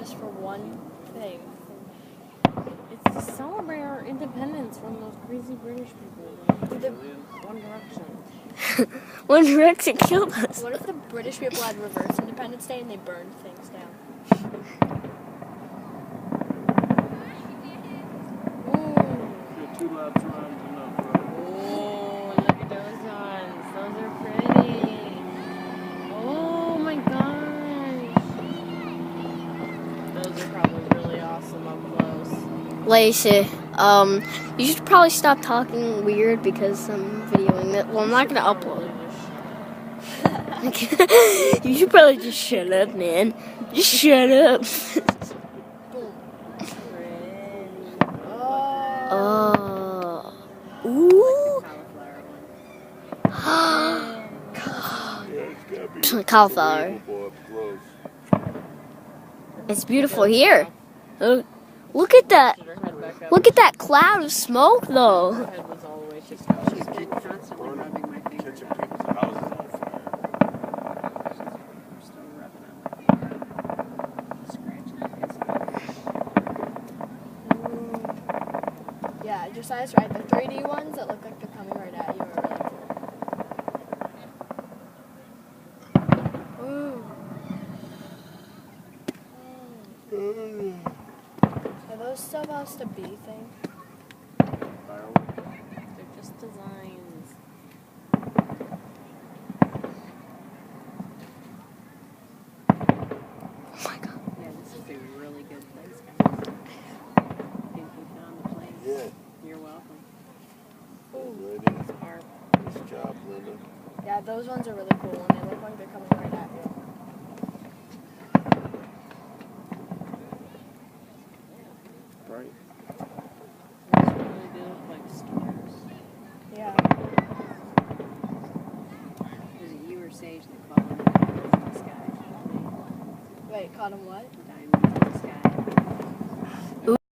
just for one thing. It's to celebrate our independence from those crazy British people. One Direction. One Direction killed us. What if the British people had reverse Independence Day and they burned things down? Ooh. Two laps around enough, bro. Oh, look at those ones. Those are pretty. Oh my gosh. Those are probably really awesome up close. Lacey, you should probably stop talking weird because I'm videoing it. Well, I'm not gonna upload. You should probably just shut up, man. Just shut up. Oh. Ooh. Cauliflower. It's beautiful here. Look at that. Look at that cloud of smoke, though. Her head was all the way to She's been constantly rubbing my finger. Catching people's houses on fire. Still rubbing on my finger. Scratching it. Yeah, Josiah's right. The 3D ones that look like they're coming right at you are really cool. Ooh. Are those supposed to be things? They're just designs. Oh my God. Yeah, this is a really good place, guys. Think we found the place? Yeah. You're welcome. Right in. Our Nice job, Linda. Yeah, those ones are really cool and they look like they're coming right at you. Right. Those really do look like stars. Yeah. Was it you or Sage that called them diamonds in the sky? Wait, caught them what? Diamonds in the sky.